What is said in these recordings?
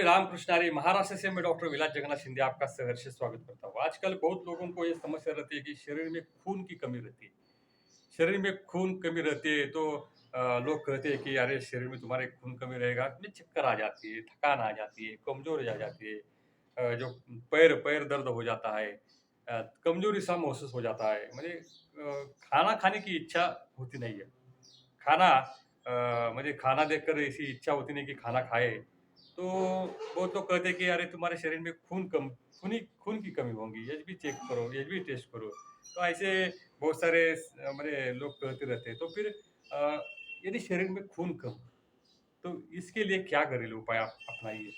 रामकृष्ण हरी। महाराष्ट्र से मैं डॉक्टर विलास जगन्नाथ शिंदे आपका सहर्ष स्वागत करता हूँ। आजकल बहुत लोगों को ये समस्या रहती है कि शरीर में खून की कमी रहती है। शरीर में खून कमी रहती है तो लोग कहते हैं कि अरे शरीर में तुम्हारे खून कमी रहेगा, तुम्हें चक्कर आ जाती है, थकान आ जाती है, कमजोरी आ जाती है। जो पैर पैर दर्द हो जाता है, कमजोरी सा महसूस हो जाता है। म्हणजे खाना खाने की इच्छा होती नहीं है। खाना मुझे खाना देखकर ऐसी इच्छा होती नहीं कि खाना खाए। तो बहुत लोग कहते हैं कि अरे तुम्हारे शरीर में खून की कमी होगी, ये भी चेक करो, ये भी टेस्ट करो। तो ऐसे बहुत सारे मेरे लोग कहते रहते हैं। तो फिर अ, यदि शरीर में खून कम, तो इसके लिए क्या घरेलू उपाय आप अपनाइए?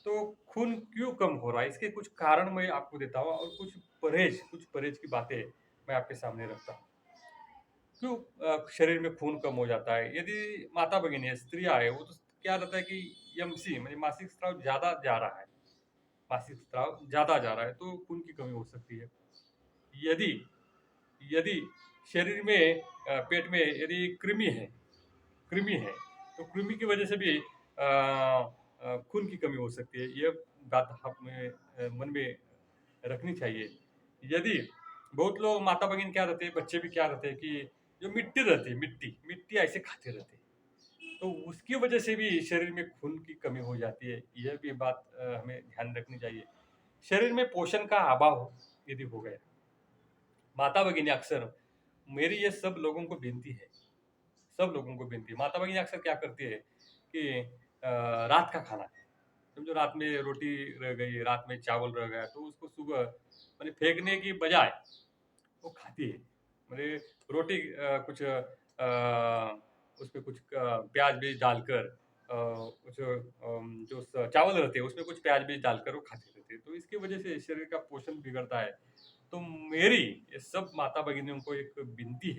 तो खून क्यों कम हो रहा है? इसके कुछ कारण मैं आपको देता हूँ और कुछ परहेज की बातें मैं आपके सामने रखता हूँ। क्यों शरीर में खून कम हो जाता है? यदि माता भगिनी है, स्त्रियाँ हैं, वो तो क्या रहता है कि एमसी म्हणजे मासिक स्राव ज़्यादा जा रहा है, मासिक स्राव ज़्यादा जा रहा है, तो खून की कमी हो सकती है। यदि यदि शरीर में पेट में यदि कृमि है, तो कृमि की वजह से भी खून की कमी हो सकती है। ये बात आप में मन में रखनी चाहिए। यदि बहुत लोग माता भगिन क्या रहते हैं, बच्चे भी क्या रहते हैं कि जो मिट्टी रहती है, मिट्टी ऐसे खाते रहते हैं। तो उसकी वजह से भी शरीर में खून की कमी हो जाती है। यह भी बात हमें ध्यान रखनी चाहिए। शरीर में पोषण का अभाव यदि हो गया, माता भगिनी अक्सर मेरी ये सब लोगों को विनती है, सब लोगों को विनती है। माता भगिनी अक्सर क्या करती है कि रात का खाना, समझो रात में रोटी रह गई, रात में चावल रह गया, तो उसको सुबह माने फेंकने की बजाय वो खाती है। मेरे रोटी कुछ उसमें कुछ प्याज-बीज डालकर कुछ जो चावल रहते हैं उसमें कुछ प्याज-बीज डालकर वो खाती रहती है। तो इसकी वजह से शरीर का पोषण बिगड़ता है। तो मेरी ये सब माता भगिनियों को एक विनती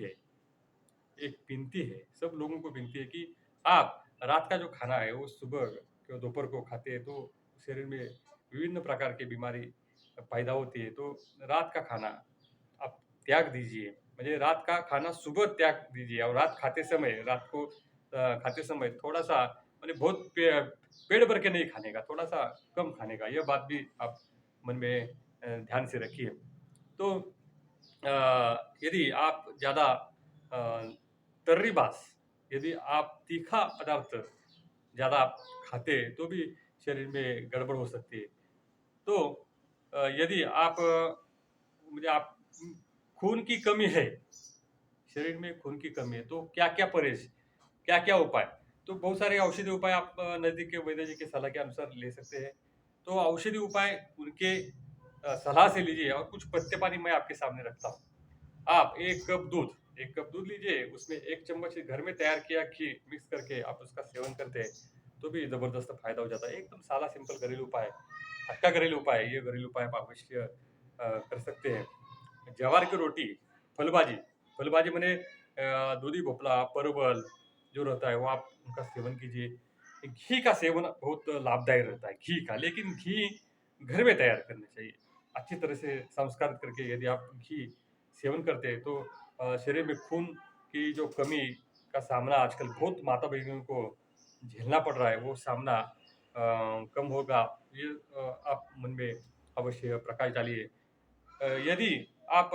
है, सब लोगों को विनती है कि आप रात का जो खाना है वो सुबह के दोपहर को खाते हैं तो शरीर में विभिन्न प्रकार की बीमारी पैदा होती है। तो रात का खाना आप त्याग दीजिए। म्हणजे रात का खाना सुबह त्याग दीजिए और रात को खाते समय थोड़ा-सा माने बहुत पेट भर के नहीं खाने का, थोड़ा-सा कम खाने का, यह बात भी आप मन में ध्यान से रखिए। तो यदि आप ज़्यादा अ, तर्रीबाज यदि आप तीखा पदार्थ ज़्यादा आप खाते हैं, तो भी शरीर में गड़बड़ हो सकती है। तो यदि आप म्हणजे आप खून की कमी है, शरीर में खून की कमी है, तो क्या-क्या परहेज़, क्या-क्या उपाय? तो बहुत सारे औषधि उपाय आप नज़दीक के वैद्य जी की सलाह के अनुसार ले सकते हैं। तो औषधि उपाय उनके सलाह से लीजिए और कुछ पत्ते पानी मैं आपके सामने रखता हूँ। आप 1 कप दूध लीजिए, उसमें 1 चम्मच घर में तैयार किया घी मिक्स करके आप उसका सेवन करते हैं, तो भी ज़बरदस्त फ़ायदा हो जाता है। एकदम सादा सिंपल घरेलू उपाय है, हल्का घरेलू उपाय है, ये घरेलू उपाय आप अवश्य कर सकते हैं। ज्वार की रोटी, फलभाजी, फलभाजी माने दूधी भोपळा, परवल जो रहता है वो आप उनका सेवन कीजिए। घी का सेवन बहुत लाभदायक रहता है, घी का, लेकिन घी घर में तैयार करना चाहिए। अच्छी तरह से संस्कारित करके यदि आप घी सेवन करते हैं तो शरीर में खून की जो कमी का सामना आजकल बहुत माता-बहनियों को झेलना पड़ रहा है, वो सामना कम होगा। ये आप मन में अवश्य प्रकाश डालिए। यदि आप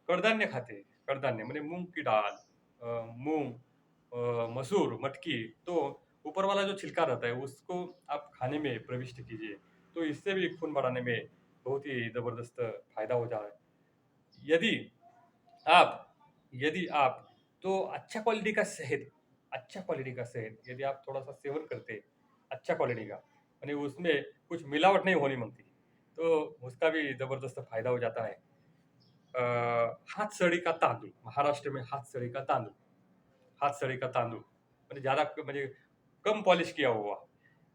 कडधान्य खाते हैं, कडधान्य म्हणजे मूँग की दाल, मूँग, मसूर, मटकी, तो ऊपर वाला जो छिलका रहता है उसको आप खाने में प्रविष्ट कीजिए। तो इससे भी खून बढ़ाने में बहुत ही ज़बरदस्त फ़ायदा हो जा रहा है। यदि आप यदि आप तो अच्छा क्वालिटी का शहद यदि आप थोड़ा-सा सेवन करते हैं, अच्छा क्वालिटी का, यानी उसमें कुछ मिलावट नहीं होनी माँगती, तो उसका भी ज़बरदस्त फ़ायदा हो जाता है। अ, हाथसड़ी का तांदूळ, महाराष्ट्र में हाथसड़ी का तांदूळ म्हणजे म्हणजे कम पॉलिश किया हुआ,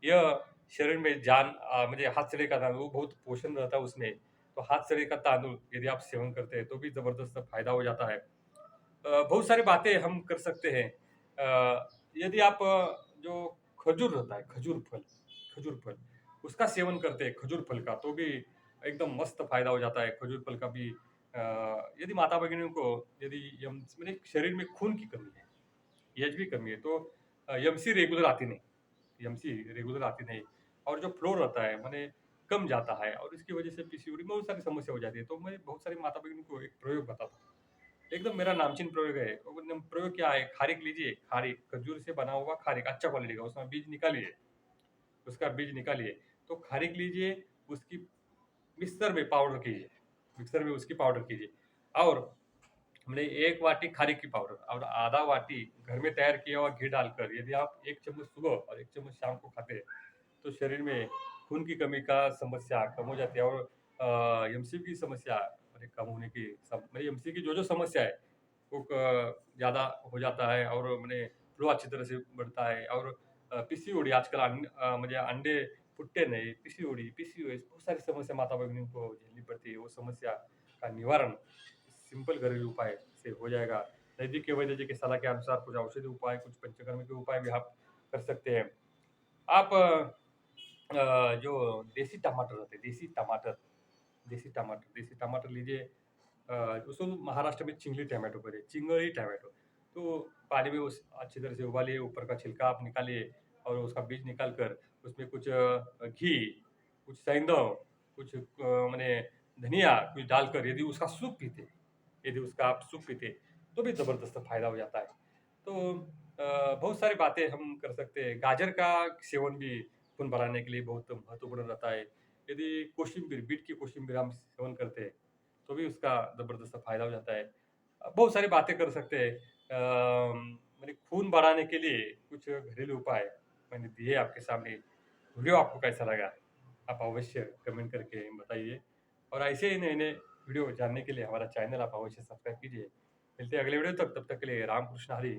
यह शरीर में म्हणजे हाथसड़ी का तांदूळ बहुत पोषण रहता है उसमें, तो हाथसड़ी का तांदूळ यदि आप सेवन करते हैं, तो भी ज़बरदस्त फ़ायदा हो जाता है। बहुत सारी बातें हम कर सकते हैं। यदि आप जो खजूर रहता है, खजूर फल, उसका सेवन करते हैं खजूर फल का, तो भी एकदम मस्त फ़ायदा हो जाता है। खजूर फल का भी यदि माता भगिनियों को यदि म्हणजे शरीर में खून की कमी है, एच बी कमी है, तो एमसी रेगुलर आती नहीं, एमसी रेगुलर आती नहीं, और जो फ्लो रहता है माने कम जाता है और इसकी वजह से पीसीओडी में बहुत सारी समस्या हो जाती है। तो मैं बहुत सारी माता-बहन को एक प्रयोग बताता हूँ। एकदम मेरा नामचीन प्रयोग है। वो प्रयोग क्या है, खारीक लीजिए, खारीक, खजूर से बना हुआ खारीक, अच्छा क्वालिटी का, उसमें बीज निकालिए, उसका बीज निकालिए, तो खारीक लीजिए, उसकी मिक्सर में पाउडर कीजिए, मिक्सर में उसकी पाउडर कीजिए और हमने 1 वाटी खारीक की पाउडर और आधा वाटी घर में तैयार किया हुआ घी डालकर यदि आप 1 चम्मच सुबह और 1 चम्मच शाम को खाते हैं, तो शरीर में खून की कमी का समस्या कम हो जाती है और एमसी की समस्या माने कम होने की माने एमसी की जो-जो समस्या है, वो ज़्यादा हो जाता है और माने फ्लो अच्छी तरह से बढ़ता है और पीसीओडी आजकल म्हणजे अंडे फुटते नहीं, पीसीओडी, पीसीओएस बहुत सारी समस्या माता-भगिनी को झेलनी पड़ती है। वो समस्या का निवारण सिंपल घरेलू उपाय से हो जाएगा। नज़दीक के वैद्य जी की सलाह के अनुसार कुछ औषधि उपाय, कुछ पंचकर्म के उपाय भी आप कर सकते हैं। आप जो देसी टमाटर होते हैं, देसी टमाटर लीजिए। उसको महाराष्ट्र में चिंगली टमाटो कहते हैं, चिंगरी टमाटो। तो पानी में उस अच्छी तरह से उबालिए, ऊपर का छिलका आप निकालिए और उसका बीज निकाल कर उसमें कुछ घी, कुछ सेंधव, कुछ माने धनिया कुछ डालकर यदि उसका सूप पीते, यदि उसका आप सूप पीते, तो भी ज़बरदस्त फ़ायदा हो जाता है। तो बहुत सारी बातें हम कर सकते हैं। गाजर का सेवन भी खून बढ़ाने के लिए बहुत महत्वपूर्ण रहता है। यदि कोशिम्बीर, बीट की कोशिम्बीर हम सेवन करते हैं, तो भी उसका ज़बरदस्त फ़ायदा हो जाता है। बहुत सारी बातें कर सकते हैं। माने खून बढ़ाने के लिए कुछ घरेलू उपाय मैंने दिए आपके सामने। वीडियो आपको कैसा लगा? आप अवश्य कमेंट करके बताइए और ऐसे ही नए-नए वीडियो जानने के लिए हमारा चैनल आप अवश्य सब्सक्राइब कीजिए। मिलते हैं अगले वीडियो तक, तब तक के लिए राम कृष्ण हरी।